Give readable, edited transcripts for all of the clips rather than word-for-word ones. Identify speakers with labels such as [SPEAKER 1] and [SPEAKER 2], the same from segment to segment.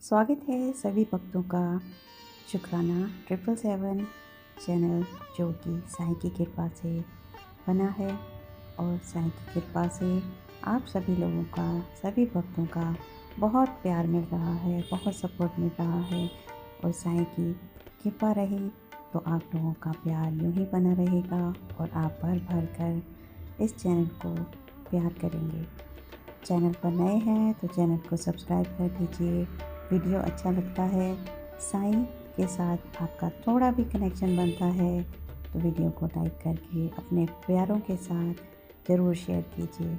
[SPEAKER 1] स्वागत है सभी भक्तों का शुक्राना 777 चैनल, जो कि साईं की कृपा से बना है। और साईं की कृपा से आप सभी लोगों का, सभी भक्तों का बहुत प्यार मिल रहा है, बहुत सपोर्ट मिल रहा है। और साईं की कृपा रही तो आप लोगों का प्यार यूँ ही बना रहेगा और आप भर भर कर इस चैनल को प्यार करेंगे। चैनल पर नए हैं तो चैनल को सब्सक्राइब कर दीजिए। वीडियो अच्छा लगता है, साईं के साथ आपका थोड़ा भी कनेक्शन बनता है तो वीडियो को लाइक करके अपने प्यारों के साथ ज़रूर शेयर कीजिए।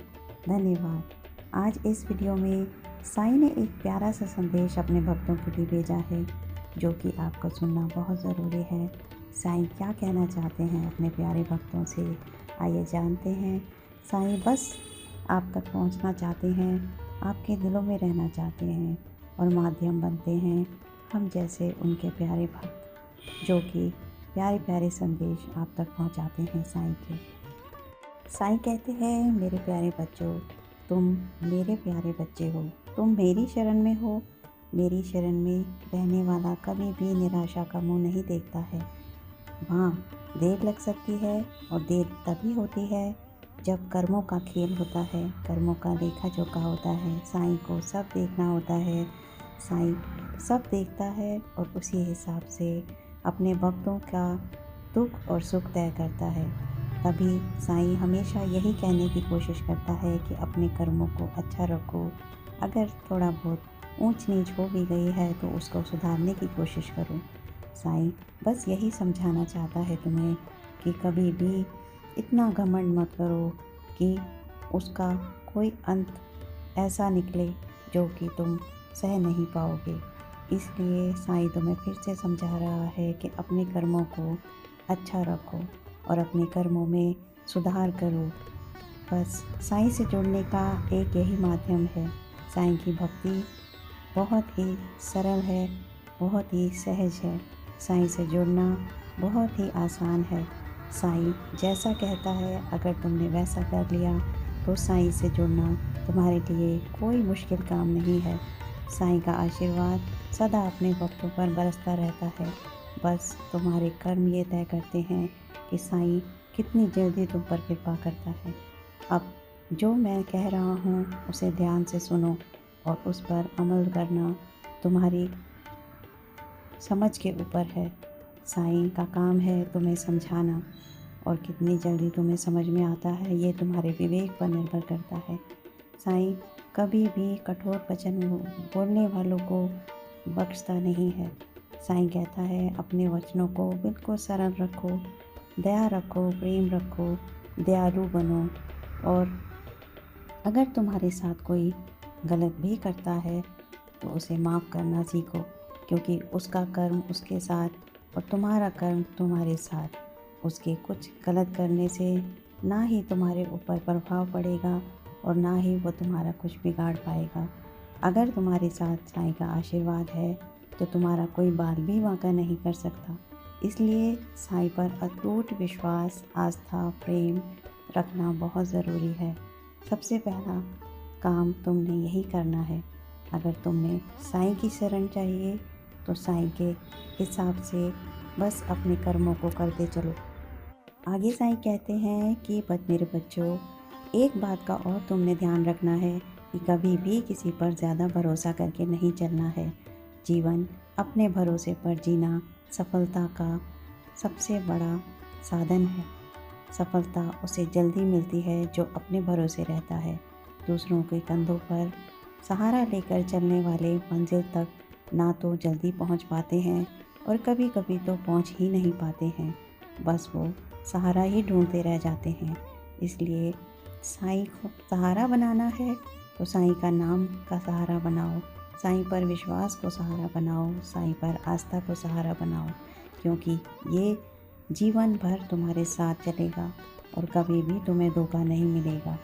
[SPEAKER 1] धन्यवाद। आज इस वीडियो में साईं ने एक प्यारा सा संदेश अपने भक्तों के लिए भेजा है, जो कि आपको सुनना बहुत ज़रूरी है। साईं क्या कहना चाहते हैं अपने प्यारे भक्तों से, आइए जानते हैं। साईं बस आप तक पहुंचना चाहते हैं, आपके दिलों में रहना चाहते हैं और माध्यम बनते हैं हम जैसे उनके प्यारे भक्त, जो कि प्यारे प्यारे संदेश आप तक पहुंचाते हैं साईं के। साईं कहते हैं, मेरे प्यारे बच्चों, तुम मेरे प्यारे बच्चे हो, तुम मेरी शरण में हो। मेरी शरण में रहने वाला कभी भी निराशा का मुंह नहीं देखता है। हाँ, देर लग सकती है और देर तभी होती है जब कर्मों का खेल होता है, कर्मों का लेखा जोखा होता है। साईं को सब देखना होता है, साईं सब देखता है और उसी हिसाब से अपने भक्तों का दुख और सुख तय करता है। तभी साईं हमेशा यही कहने की कोशिश करता है कि अपने कर्मों को अच्छा रखो। अगर थोड़ा बहुत ऊंच नीच हो भी गई है तो उसको सुधारने की कोशिश करो। साईं बस यही समझाना चाहता है तुम्हें कि कभी भी इतना घमंड मत करो कि उसका कोई अंत ऐसा निकले जो कि तुम सह नहीं पाओगे। इसलिए साईं तुम्हें फिर से समझा रहा है कि अपने कर्मों को अच्छा रखो और अपने कर्मों में सुधार करो। बस साईं से जुड़ने का एक यही माध्यम है। साईं की भक्ति बहुत ही सरल है, बहुत ही सहज है। साईं से जुड़ना बहुत ही आसान है। साईं जैसा कहता है, अगर तुमने वैसा कर लिया तो साईं से जुड़ना तुम्हारे लिए कोई मुश्किल काम नहीं है। साईं का आशीर्वाद सदा अपने भक्तों पर बरसता रहता है। बस तुम्हारे कर्म ये तय करते हैं कि साईं कितनी जल्दी तुम पर कृपा करता है। अब जो मैं कह रहा हूँ उसे ध्यान से सुनो और उस पर अमल करना तुम्हारी समझ के ऊपर है। साईं का काम है तुम्हें समझाना, और कितनी जल्दी तुम्हें समझ में आता है ये तुम्हारे विवेक पर निर्भर करता है। साईं कभी भी कठोर वचन बोलने वालों को बख्शता नहीं है। साईं कहता है, अपने वचनों को बिल्कुल सरल रखो, दया रखो, प्रेम रखो, दयालु बनो। और अगर तुम्हारे साथ कोई गलत भी करता है तो उसे माफ़ करना सीखो, क्योंकि उसका कर्म उसके साथ और तुम्हारा कर्म तुम्हारे साथ। उसके कुछ गलत करने से ना ही तुम्हारे ऊपर प्रभाव पड़ेगा और ना ही वो तुम्हारा कुछ बिगाड़ पाएगा। अगर तुम्हारे साथ साईं का आशीर्वाद है तो तुम्हारा कोई बाल भी वांका नहीं कर सकता। इसलिए साईं पर अटूट विश्वास, आस्था, प्रेम रखना बहुत ज़रूरी है। सबसे पहला काम तुमने यही करना है। अगर तुमने साईं की शरण चाहिए तो साईं के हिसाब से बस अपने कर्मों को करते चलो। आगे साईं कहते हैं कि मेरे बच्चों, एक बात का और तुमने ध्यान रखना है कि कभी भी किसी पर ज़्यादा भरोसा करके नहीं चलना है। जीवन अपने भरोसे पर जीना सफलता का सबसे बड़ा साधन है। सफलता उसे जल्दी मिलती है जो अपने भरोसे रहता है। दूसरों के कंधों पर सहारा लेकर चलने वाले मंजिल तक ना तो जल्दी पहुंच पाते हैं और कभी कभी तो पहुंच ही नहीं पाते हैं। बस वो सहारा ही ढूंढते रह जाते हैं। इसलिए साईं को सहारा बनाना है तो साईं का नाम का सहारा बनाओ, साईं पर विश्वास को सहारा बनाओ, साईं पर आस्था को सहारा बनाओ, क्योंकि ये जीवन भर तुम्हारे साथ चलेगा और कभी भी तुम्हें धोखा नहीं मिलेगा।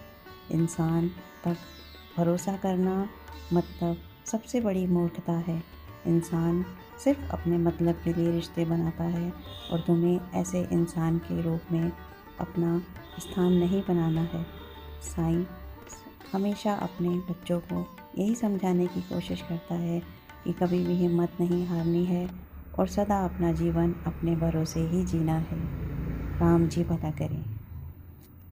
[SPEAKER 1] इंसान पर भरोसा करना मतलब सबसे बड़ी मूर्खता है। इंसान सिर्फ अपने मतलब के लिए रिश्ते बनाता है और तुम्हें ऐसे इंसान के रूप में अपना स्थान नहीं बनाना है। साईं हमेशा अपने बच्चों को यही समझाने की कोशिश करता है, कि कभी भी हिम्मत नहीं हारनी है और सदा अपना जीवन अपने भरोसे ही जीना है। राम जी भला करें।